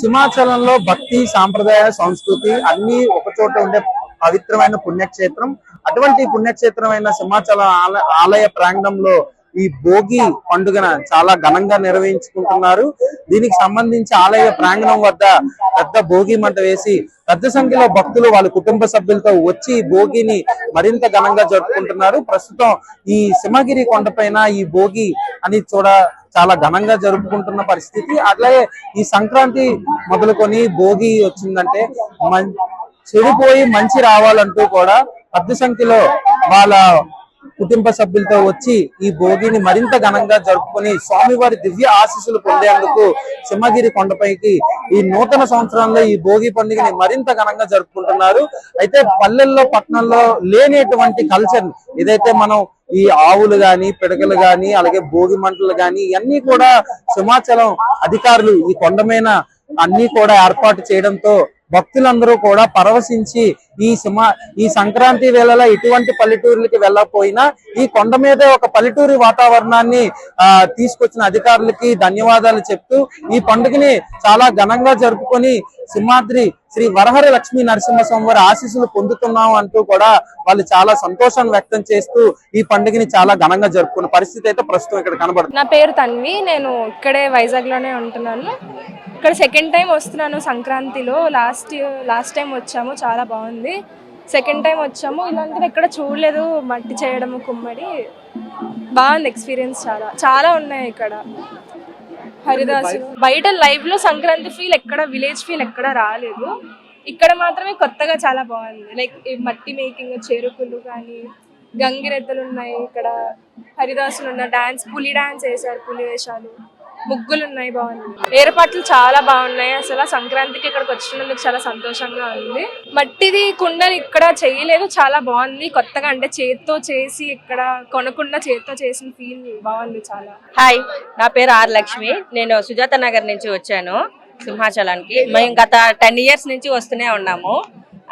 సింహాచలంలో భక్తి సాంప్రదాయ సంస్కృతి అన్ని ఒక చోట ఉండే పవిత్రమైన పుణ్యక్షేత్రం. అటువంటి పుణ్యక్షేత్రమైన సింహాచలం ఆలయ ప్రాంగణంలో ఈ భోగి పండుగన చాలా ఘనంగా నిర్వహించుకుంటున్నారు. దీనికి సంబంధించి ఆలయ ప్రాంగణం వద్ద పెద్ద భోగి మంట వేసి పెద్ద సంఖ్యలో భక్తులు వాళ్ళ కుటుంబ సభ్యులతో వచ్చి భోగిని మరింత ఘనంగా జరుపుకుంటున్నారు. ప్రస్తుతం ఈ సింహగిరి కొండపైన ఈ భోగి అని చాలా ఘనంగా జరుపుకుంటున్న పరిస్థితి. అట్లాగే ఈ సంక్రాంతి మొదలుకొని భోగి వచ్చిందంటే చెడిపోయి మంచి రావాలంటూ కూడా పెద్ద సంఖ్యలో వాళ్ళ కుటుంబ సభ్యులతో వచ్చి ఈ భోగిని మరింత ఘనంగా జరుపుకొని స్వామివారి దివ్య ఆశీస్సులు పొందేందుకు సింహగిరి కొండపైకి ఈ నూతన సంవత్సరంలో ఈ భోగి పండుగని మరింత ఘనంగా జరుపుకుంటున్నారు. అయితే పల్లెల్లో పట్టణంలో లేనటువంటి కల్చర్ ఏదైతే మనం ఈ ఆవులు గాని పిడకలు గాని అలాగే భోగి మంటలు గాని ఇవన్నీ కూడా సింహాచలం అధికారులు ఈ కొండ అన్ని కూడా ఏర్పాటు చేయడంతో భక్తులందరూ కూడా పరవశించి ఈ సంక్రాంతి వేళలో ఎటువంటి పల్లెటూరులకి వెళ్ళకపోయినా ఈ కొండ మీదే ఒక పల్లెటూరి వాతావరణాన్ని తీసుకొచ్చిన అధికారులకి ధన్యవాదాలు చెప్తూ ఈ పండుగని చాలా ఘనంగా జరుపుకొని సింహాద్రి శ్రీ వరహర లక్ష్మీ నరసింహస్వామి వారి ఆశీస్సులు పొందుతున్నాం అంటూ కూడా వాళ్ళు చాలా సంతోషాన్ని వ్యక్తం చేస్తూ ఈ పండుగని చాలా ఘనంగా జరుపుకున్న పరిస్థితి అయితే ప్రస్తుతం ఇక్కడ కనబడుతుంది. నా పేరు తన్వి, నేను ఇక్కడే వైజాగ్ లోనే ఉంటున్నాను. ఇక్కడ సెకండ్ టైం వస్తున్నాను సంక్రాంతిలో. లాస్ట్ టైం వచ్చాము, చాలా బాగుంది. సెకండ్ టైం వచ్చాము, ఇలాంటిది ఎక్కడ చూడలేదు. మట్టి చేయడము, కుమ్మడి బాగుంది ఎక్స్పీరియన్స్. చాలా ఉన్నాయి ఇక్కడ. హరిదాసు బయట లైవ్ లో సంక్రాంతి ఫీల్ ఎక్కడ, విలేజ్ ఫీల్ ఎక్కడ రాలేదు. ఇక్కడ మాత్రమే కొత్తగా చాలా బాగుంది. లైక్ మట్టి మేకింగ్, చెరుకులు కానీ గంగిరెద్దులు ఉన్నాయి. ఇక్కడ హరిదాసులు ఉన్న డాన్స్, పులి డాన్స్ వేశారు, పులి వేషాలు, ముగ్గులు ఉన్నాయి. బాగుంది, ఏర్పాట్లు చాలా బాగున్నాయి. అసలు సంక్రాంతికి ఇక్కడికి వచ్చినందుకు చాలా సంతోషంగా ఉంది. మట్టిది కుండలు ఇక్కడ చేయలేదు, చాలా బాగుంది కొత్తగా. అంటే చేత్తో చేసి ఇక్కడ కొనకుండా చేత్తో చేసిన ఫీల్ బాగుంది చాలా. హాయ్, నా పేరు ఆర్ లక్ష్మి. నేను సుజాత నగర్ నుంచి వచ్చాను సింహాచలానికి. మేము గత 10 years నుంచి వస్తూనే ఉన్నాము.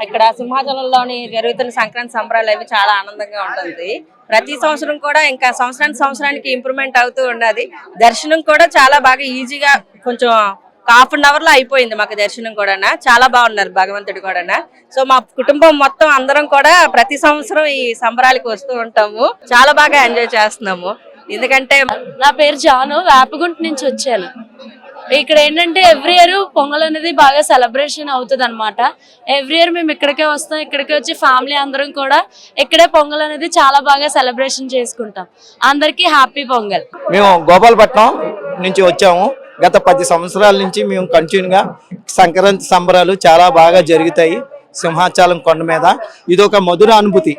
ఇక్కడ సింహాచలంలోని జరుగుతున్న సంక్రాంతి సంబరాలు అవి చాలా ఆనందంగా ఉంటుంది. ప్రతి సంవత్సరం కూడా ఇంకా సంవత్సరానికి ఇంప్రూవ్మెంట్ అవుతూ ఉన్నది. దర్శనం కూడా చాలా బాగా ఈజీగా, కొంచెం ½ hour లో అయిపోయింది మాకు దర్శనం కూడా. చాలా బాగున్నారు భగవంతుడు కూడా. సో మా కుటుంబం మొత్తం అందరం కూడా ప్రతి సంవత్సరం ఈ సంబరాలకి వస్తూ ఉంటాము. చాలా బాగా ఎంజాయ్ చేస్తున్నాము. ఎందుకంటే నా పేరు జాను, వేపగుంట నుంచి వచ్చాను. ఇక్కడ ఏంటంటే ఎవ్రీ ఇయర్ పొంగల్ అనేది బాగా సెలబ్రేషన్ అవుతుంది అనమాట. ఎవ్రీ ఇయర్ మేము ఇక్కడికే వస్తాం. ఇక్కడికే వచ్చి ఫ్యామిలీ అందరం కూడా ఇక్కడే పొంగల్ అనేది చాలా బాగా సెలబ్రేషన్ చేసుకుంటాం. అందరికీ హ్యాపీ పొంగల్. మేము గోపాలపట్నం నుంచి వచ్చాము. గత 10 సంవత్సరాల నుంచి మేము కంటిన్యూగా సంక్రాంతి సంబరాలు చాలా బాగా జరుగుతాయి సింహాచలం కొండ మీద. ఇది ఒక మధుర అనుభూతి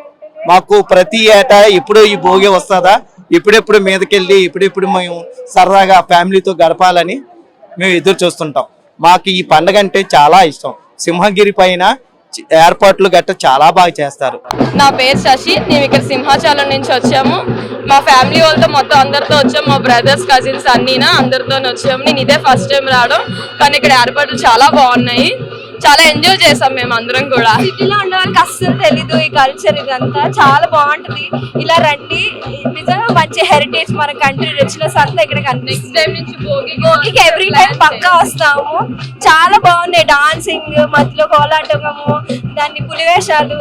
మాకు. ప్రతి ఏటా ఎప్పుడు ఈ భోగి వస్తుందా, ఇప్పుడెప్పుడు మీదకెళ్ళి ఇప్పుడెప్పుడు మేము సరదాగా ఫ్యామిలీతో గడపాలని మేము ఎదురు చూస్తుంటాం. మాకు ఈ పండుగ అంటే చాలా ఇష్టం. సింహగిరి పైన ఏర్పాట్లు గట్ట చాలా బాగా చేస్తారు. నా పేరు శశి, మేము ఇక్కడ సింహాచలం నుంచి వచ్చాము. మా ఫ్యామిలీ వాళ్ళతో మొత్తం అందరితో వచ్చాము. మా బ్రదర్స్, కజిన్స్ అన్నీనా అందరితో వచ్చాము. నేను ఇదే ఫస్ట్ టైం రావడం, కానీ ఇక్కడ ఏర్పాట్లు చాలా బాగున్నాయి. చాలా ఎంజాయ్ చేసాం మేము అందరం కూడా. సిటీలో ఉండే వాళ్ళకి అస్సలు తెలీదు ఈ కల్చర్. ఇదంతా చాలా బాగుంటది. ఇలా రండి, నిజంగా మంచి హెరిటేజ్, మన కంట్రీ రిచ్నెస్ అంతా ఇక్కడ నెక్స్ట్ టైం నుంచి భోగికి ఎవ్రీ టైం పక్కా వస్తాము. చాలా బాగుంది. డాన్సింగ్, మధ్యలో కోలాటము, దాన్ని పులివేషాలు,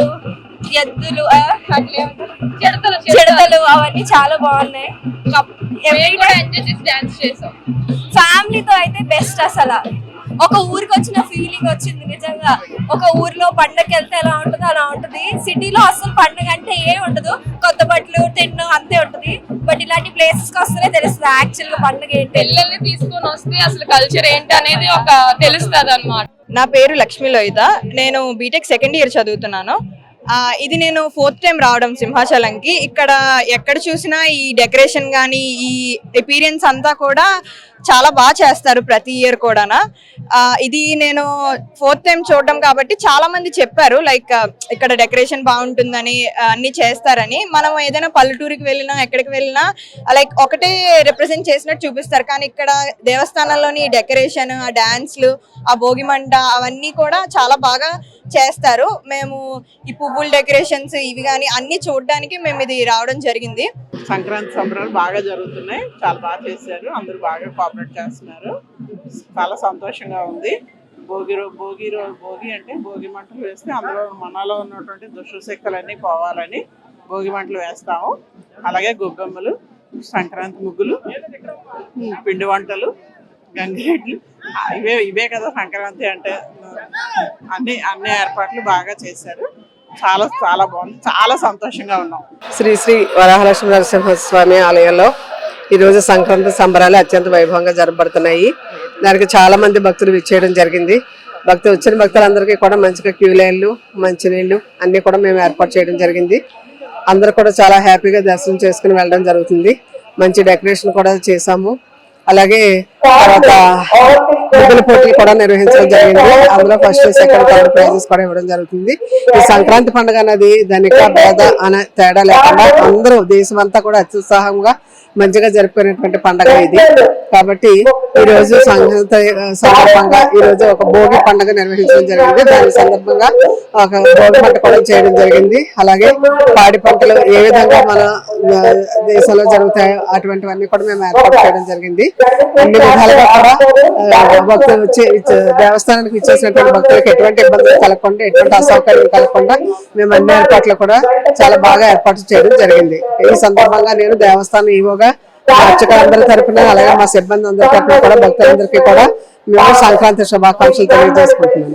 ఎద్దులు, చెడతలు అవన్నీ చాలా బాగున్నాయి. ఫ్యామిలీతో అయితే బెస్ట్. అసలు ఒక ఊరికి వచ్చిన ఫీలింగ్ వచ్చింది నిజంగా. ఒక ఊర్లో పండగకి వెళ్తే ఎలా ఉంటుందో అలా ఉంటుంది. సిటీలో అసలు పండగ అంటే ఏం ఉండదు, కొత్త బట్టలు తినడం అంతే ఉంటుంది. బట్ ఇలాంటి ప్లేసెస్ కి వస్తేనే తెలుస్తుంది యాక్చువల్ గా పండుగ ఏంటి. పిల్లల్ని తీసుకొని వస్తే అసలు కల్చర్ ఏంటి అనేది ఒక తెలుస్తుంది అన్నమాట. నా పేరు లక్ష్మీ లోహిత, నేను బీటెక్ సెకండ్ ఇయర్ చదువుతున్నాను. ఇది నేను 4th టైం రావడం సింహాచలంకి. ఇక్కడ ఎక్కడ చూసినా ఈ డెకరేషన్ కానీ ఈ ఎపీరియన్స్ అంతా కూడా చాలా బాగా చేస్తారు ప్రతి ఇయర్ కూడా. ఇది నేను 4th టైం చూడడం కాబట్టి చాలా మంది చెప్పారు లైక్ ఇక్కడ డెకరేషన్ బాగుంటుందని, అన్ని చేస్తారని. మనం ఏదైనా పల్లెటూరికి వెళ్ళినా ఎక్కడికి వెళ్ళినా లైక్ ఒకటే రిప్రజెంట్ చేసినట్టు చూపిస్తారు. కానీ ఇక్కడ దేవస్థానంలోని డెకరేషన్, ఆ డాన్స్లు, ఆ భోగిమంట అవన్నీ కూడా చాలా బాగా చేస్తారు. మేము ఈ పువ్వుల డెకరేషన్స్ ఇవి కానీ అన్ని చూడడానికి మేము ఇది రావడం జరిగింది. సంక్రాంతి సంబరాలు బాగా జరుగుతున్నాయి, చాలా బాగా చేశారు, అందరూ బాగా కోఆపరేట్ చేస్తున్నారు, చాలా సంతోషంగా ఉంది. భోగి అంటే భోగి మంటలు వేస్తే అందులో మనలో ఉన్నటువంటి దుష్టశక్తులన్నీ పోవాలని భోగి మంటలు వేస్తాము. అలాగే గొబ్బెమ్మలు, సంక్రాంతి ముగ్గులు, పిండి వంటలు, గంగిరెడ్లు, ఇవే కదా సంక్రాంతి అంటే. అన్ని ఏర్పాట్లు బాగా చేశారు, చాలా చాలా బాగుంది, చాలా సంతోషంగా ఉన్నాం. శ్రీ శ్రీ వరాహలక్ష్మి నరసింహస్వామి ఆలయంలో ఈరోజు సంక్రాంతి సంబరాలు అత్యంత వైభవంగా జరపబడుతున్నాయి. దానికి చాలా మంది భక్తులు విచ్చేయడం జరిగింది. వచ్చిన భక్తులందరికీ కూడా మంచిగా క్యూ లైన్లు, మంచినీళ్ళు అన్ని కూడా మేము ఏర్పాటు చేయడం జరిగింది. అందరూ కూడా చాలా హ్యాపీగా దర్శనం చేసుకుని వెళ్ళడం జరుగుతుంది. మంచి డెకరేషన్ కూడా చేసాము. అలాగే తర్వాత ముగ్గుల పోటీలు కూడా నిర్వహించడం జరిగింది. అందులో ఫస్ట్, సెకండ్, థర్డ్ ప్రైజెస్ కూడా ఇవ్వడం జరుగుతుంది. ఈ సంక్రాంతి పండుగ అనేది ధనిక పేద అనే తేడా లేకుండా అందరూ దేశం అంతా కూడా అత్యుత్సాహంగా మంచిగా జరుపుకునేటువంటి పండుగ ఇది. కాబట్టి ఈ రోజు సంక్రాంతి సందర్భంగా ఈ రోజు ఒక భోగి పండుగ నిర్వహించడం జరిగింది. దాని సందర్భంగా ఒక భోగి మంట కూడా చేయడం జరిగింది. అలాగే పాడి పంటలు ఏ విధంగా మన దేశంలో జరుగుతాయో అటువంటివన్నీ కూడా మేము ఏర్పాటు చేయడం జరిగింది. అన్ని విధాలుగా కూడా భక్తులు వచ్చి దేవస్థానానికి ఇచ్చేసినటువంటి భక్తులకు ఎటువంటి ఇబ్బందులు కలగకుండా, ఎటువంటి అసౌకర్యం కలగకుండా మేము అన్ని ఏర్పాట్లు కూడా చాలా బాగా ఏర్పాటు చేయడం జరిగింది. ఈ సందర్భంగా నేను దేవస్థానం ఈవోగా అర్చకులందరి తరపున, అలాగే మా సిబ్బంది అందరి తరపున కూడా భక్తులందరికీ కూడా మేము సంక్రాంతి శుభాకాంక్షలు తెలియజేసుకుంటున్నాను.